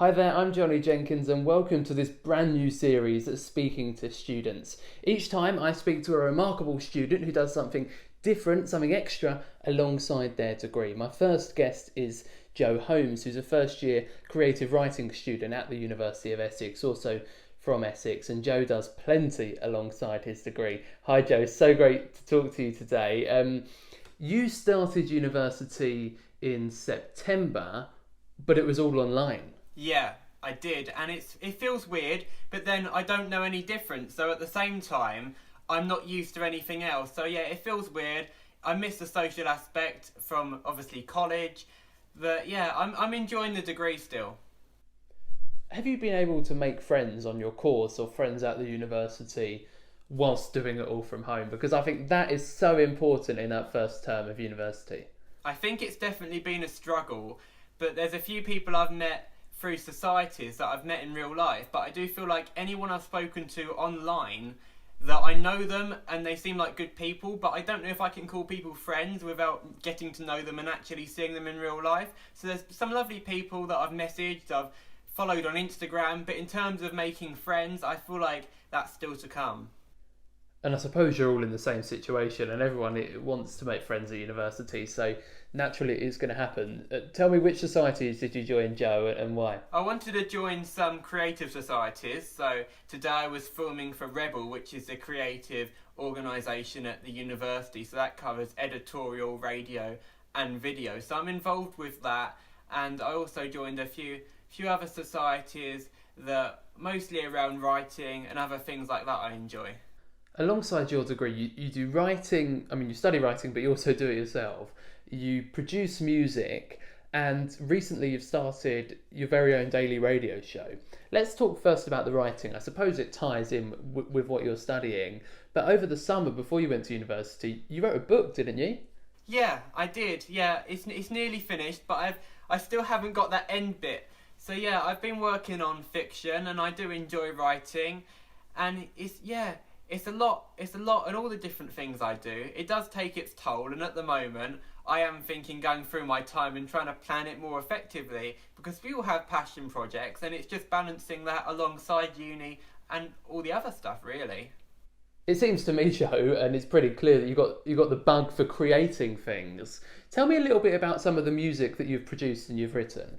Hi there, I'm Johnny Jenkins and welcome to this brand new series that's speaking to students. Each time I speak to a remarkable student who does something different, something extra alongside their degree. My first guest is Jo Holmes, who's a first year creative writing student at the University of Essex, also from Essex, and Jo does plenty alongside his degree. Hi Jo, so great to talk to you today. You started university in September, but it was all online. Yeah, I did, and it feels weird, but then I don't know any difference. So at the same time, I'm not used to anything else. So yeah, it feels weird. I miss the social aspect from obviously college, but yeah, I'm enjoying the degree still. Have you been able to make friends on your course or friends at the university whilst doing it all from home? Because I think that is so important in that first term of university. I think it's definitely been a struggle, but there's a few people I've met through societies that I've met in real life, but I do feel like anyone I've spoken to online, that I know them and they seem like good people, but I don't know if I can call people friends without getting to know them and actually seeing them in real life. So there's some lovely people that I've messaged, I've followed on Instagram, but in terms of making friends, I feel like that's still to come. And I suppose you're all in the same situation, and everyone wants to make friends at university, so naturally it is going to happen. Tell me, which societies did you join, Jo, and why? I wanted to join some creative societies, so today I was filming for Rebel, which is a creative organisation at the university, so that covers editorial, radio and video. So I'm involved with that, and I also joined a few other societies that mostly around writing and other things like that I enjoy. Alongside your degree, you do writing, you study writing, but you also do it yourself. You produce music, and recently you've started your very own daily radio show. Let's talk first about the writing. I suppose it ties in with what you're studying, but over the summer, before you went to university, you wrote a book, didn't you? Yeah, I did. Yeah, it's nearly finished, but I still haven't got that end bit. So yeah, I've been working on fiction, and I do enjoy writing, and it's a lot, and all the different things I do, it does take its toll, and at the moment, I am thinking going through my time and trying to plan it more effectively, because we all have passion projects, and it's just balancing that alongside uni and all the other stuff, really. It seems to me, Jo, and it's pretty clear that you got the bug for creating things. Tell me a little bit about some of the music that you've produced and you've written.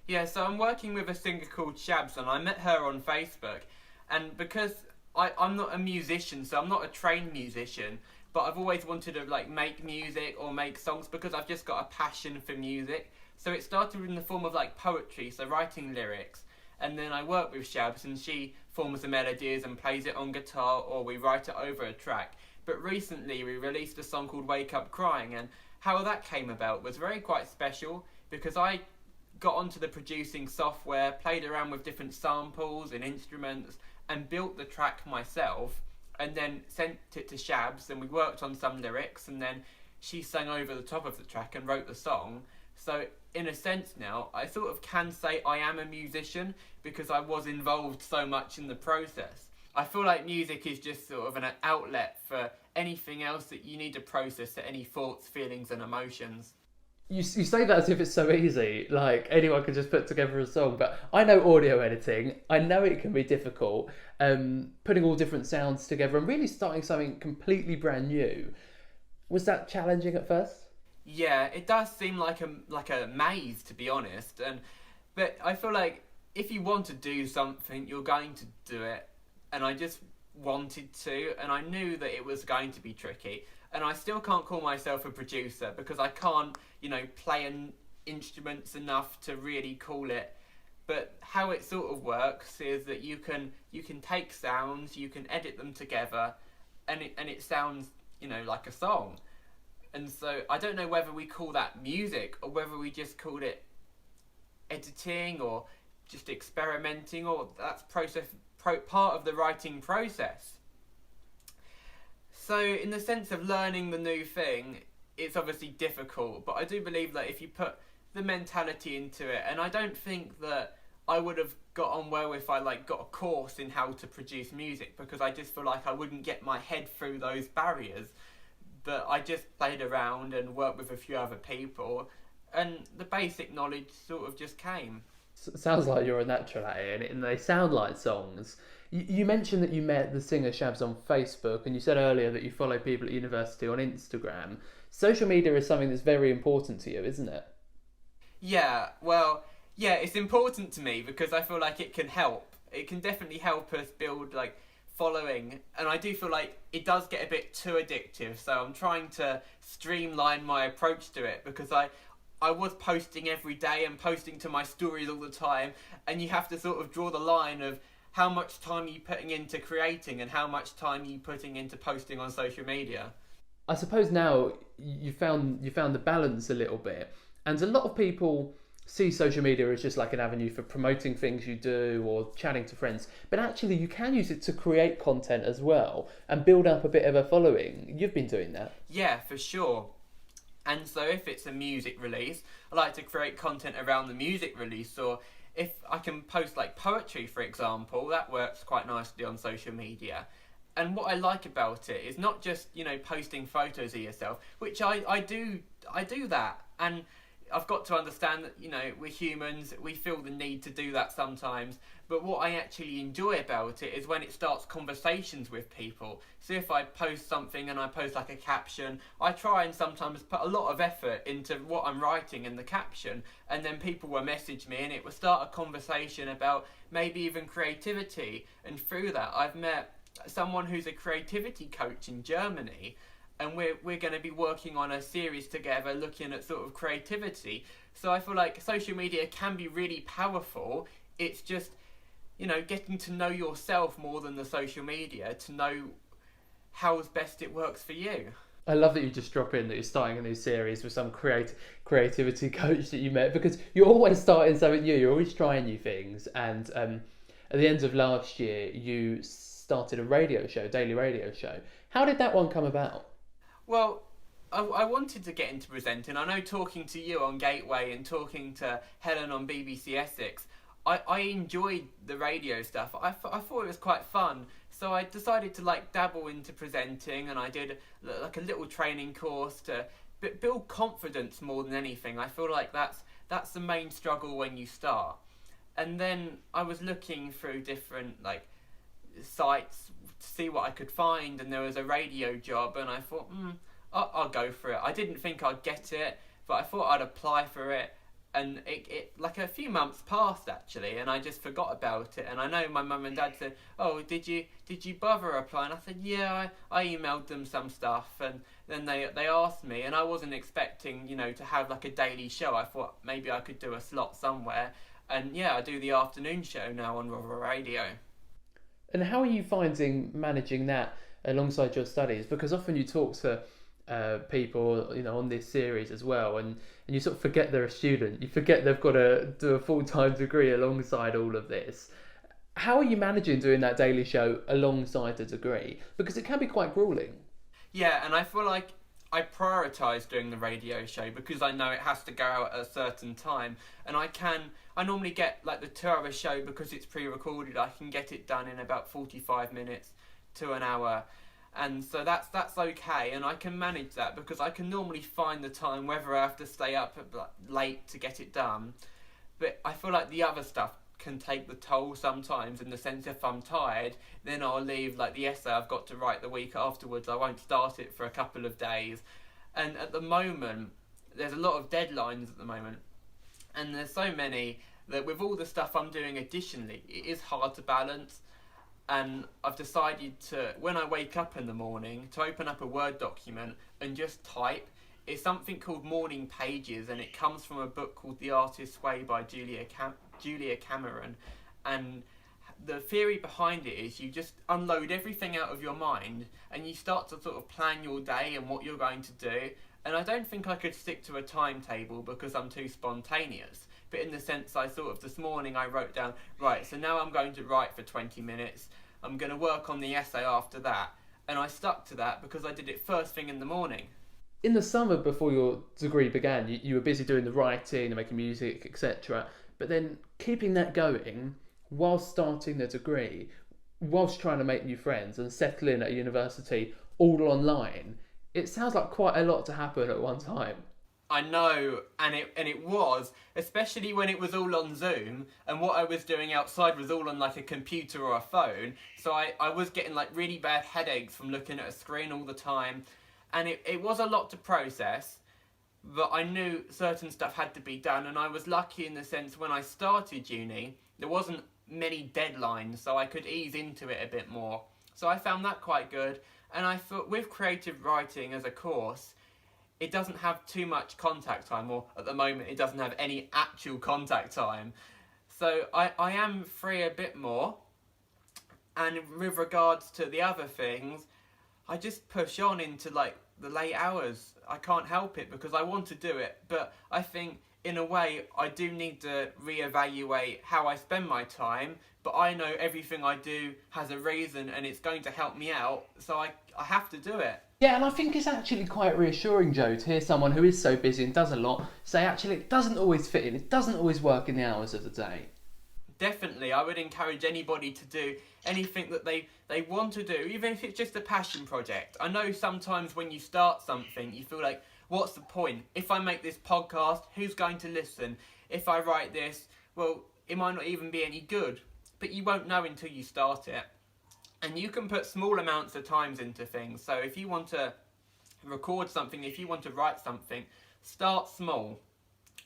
Yeah, so I'm working with a singer called Shabs, and I met her on Facebook, and because I'm not a musician, so I'm not a trained musician, but I've always wanted to make music or make songs because I've just got a passion for music. So it started in the form of poetry, so writing lyrics, and then I work with Shabs and she forms the melodies and plays it on guitar, or we write it over a track. But recently we released a song called Wake Up Crying, and how that came about was quite special because I got onto the producing software, played around with different samples and instruments, and built the track myself, and then sent it to Shabs, and we worked on some lyrics, and then she sang over the top of the track and wrote the song. So in a sense now, I sort of can say I am a musician because I was involved so much in the process. I feel like music is just sort of an outlet for anything else that you need to process, any thoughts, feelings and emotions. You say that as if it's so easy, like anyone can just put together a song, but I know audio editing, I know it can be difficult, putting all different sounds together and really starting something completely brand new. Was that challenging at first? Yeah, it does seem like a maze, to be honest, but I feel like if you want to do something, you're going to do it, and I just wanted to, and I knew that it was going to be tricky. And I still can't call myself a producer because I can't, play instruments enough to really call it. But how it sort of works is that you can take sounds, you can edit them together, and it sounds, like a song. And so I don't know whether we call that music or whether we just called it editing or just experimenting, or that's part of the writing process. So in the sense of learning the new thing, it's obviously difficult, but I do believe that if you put the mentality into it, and I don't think that I would have got on well if I got a course in how to produce music, because I just feel like I wouldn't get my head through those barriers. But I just played around and worked with a few other people, and the basic knowledge sort of just came. Sounds like you're a natural at it, and they sound like songs. You mentioned that you met the singer Shabs on Facebook, and you said earlier that you follow people at university on Instagram. Social media is something that's very important to you, isn't it? Yeah, well, yeah, it's important to me because I feel like it can help. It can definitely help us build like following, and I do feel like it does get a bit too addictive. So I'm trying to streamline my approach to it because I was posting every day and posting to my stories all the time, and you have to sort of draw the line of how much time are you putting into creating and how much time are you putting into posting on social media. I suppose now you found the balance a little bit, and a lot of people see social media as just like an avenue for promoting things you do or chatting to friends, but actually you can use it to create content as well and build up a bit of a following. You've been doing that. Yeah, for sure. And so if it's a music release, I like to create content around the music release, or if I can post like poetry, for example, that works quite nicely on social media. And what I like about it is not just, posting photos of yourself, which I do that. And I've got to understand that, we're humans, we feel the need to do that sometimes. But what I actually enjoy about it is when it starts conversations with people. So if I post something and I post like a caption, I try and sometimes put a lot of effort into what I'm writing in the caption. And then people will message me and it will start a conversation about maybe even creativity. And through that, I've met someone who's a creativity coach in Germany, and we're going to be working on a series together looking at sort of creativity. So I feel like social media can be really powerful. It's just, getting to know yourself more than the social media to know how's best it works for you. I love that you just drop in that you're starting a new series with some creativity coach that you met, because you're always starting something new. You're always trying new things. And at the end of last year, you started a daily radio show. How did that one come about? Well, I wanted to get into presenting. I know talking to you on Gateway and talking to Helen on BBC Essex, I enjoyed the radio stuff. I thought it was quite fun. So I decided to dabble into presenting, and I did like a little training course to build confidence more than anything. I feel like that's the main struggle when you start. And then I was looking through different sites to see what I could find, and there was a radio job, and I thought, I'll go for it. I didn't think I'd get it, but I thought I'd apply for it, and it like a few months passed actually, and I just forgot about it. And I know my mum and dad said, "Oh, did you bother applying?" I said, "Yeah, I emailed them some stuff," and then they asked me, and I wasn't expecting to have like a daily show. I thought maybe I could do a slot somewhere, and yeah, I do the afternoon show now on Rother Radio. And how are you finding managing that alongside your studies? Because often you talk to people, on this series as well, and you sort of forget they're a student. You forget they've got to do a full-time degree alongside all of this. How are you managing doing that daily show alongside the degree? Because it can be quite grueling. Yeah, and I feel like I prioritise doing the radio show because I know it has to go out at a certain time, and I normally get like the 2 hour show because it's pre-recorded. I can get it done in about 45 minutes to an hour, and so that's okay, and I can manage that because I can normally find the time whether I have to stay up late to get it done. But I feel like the other stuff can take the toll sometimes, in the sense if I'm tired, then I'll leave like the essay I've got to write the week afterwards. I won't start it for a couple of days. And at the moment, there's a lot of deadlines at the moment, and there's so many that with all the stuff I'm doing additionally, it is hard to balance. And I've decided to, when I wake up in the morning, to open up a Word document and just type. It's something called Morning Pages, and it comes from a book called The Artist's Way by Julia Cameron. And the theory behind it is you just unload everything out of your mind and you start to sort of plan your day and what you're going to do. And I don't think I could stick to a timetable because I'm too spontaneous. But in the sense this morning I wrote down, right, so now I'm going to write for 20 minutes. I'm going to work on the essay after that. And I stuck to that because I did it first thing in the morning. In the summer before your degree began, you were busy doing the writing and making music, etc. But then keeping that going whilst starting the degree, whilst trying to make new friends and settle in at a university all online, it sounds like quite a lot to happen at one time. I know, and it was, especially when it was all on Zoom, and what I was doing outside was all on like a computer or a phone, so I was getting like really bad headaches from looking at a screen all the time, and it was a lot to process, but I knew certain stuff had to be done, and I was lucky in the sense when I started uni, there wasn't many deadlines, so I could ease into it a bit more. So I found that quite good, and I thought with creative writing as a course, it doesn't have too much contact time, or at the moment it doesn't have any actual contact time. So I am free a bit more. And with regards to the other things, I just push on into like the late hours. I can't help it because I want to do it. But I think in a way I do need to reevaluate how I spend my time. But I know everything I do has a reason and it's going to help me out. So I have to do it. Yeah, and I think it's actually quite reassuring, Joe, to hear someone who is so busy and does a lot say actually it doesn't always fit in, it doesn't always work in the hours of the day. Definitely, I would encourage anybody to do anything that they want to do, even if it's just a passion project. I know sometimes when you start something, you feel like, what's the point? If I make this podcast, who's going to listen? If I write this, well, it might not even be any good. But you won't know until you start it. And you can put small amounts of times into things. So if you want to record something, if you want to write something, start small.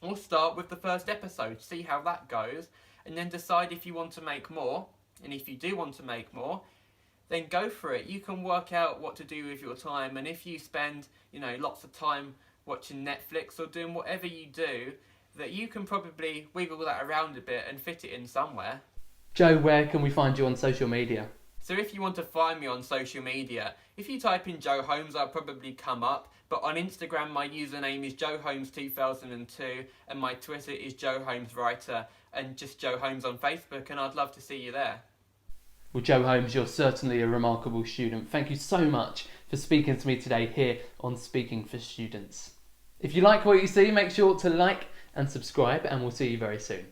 Or start with the first episode, see how that goes, and then decide if you want to make more. And if you do want to make more, then go for it. You can work out what to do with your time. And if you spend, lots of time watching Netflix or doing whatever you do, that you can probably wiggle that around a bit and fit it in somewhere. Joe, where can we find you on social media? So if you want to find me on social media, if you type in Joe Holmes, I'll probably come up. But on Instagram, my username is JoeHolmes2002, and my Twitter is Joe Holmes Writer, and just Joe Holmes on Facebook, and I'd love to see you there. Well, Joe Holmes, you're certainly a remarkable student. Thank you so much for speaking to me today here on Speaking for Students. If you like what you see, make sure to like and subscribe, and we'll see you very soon.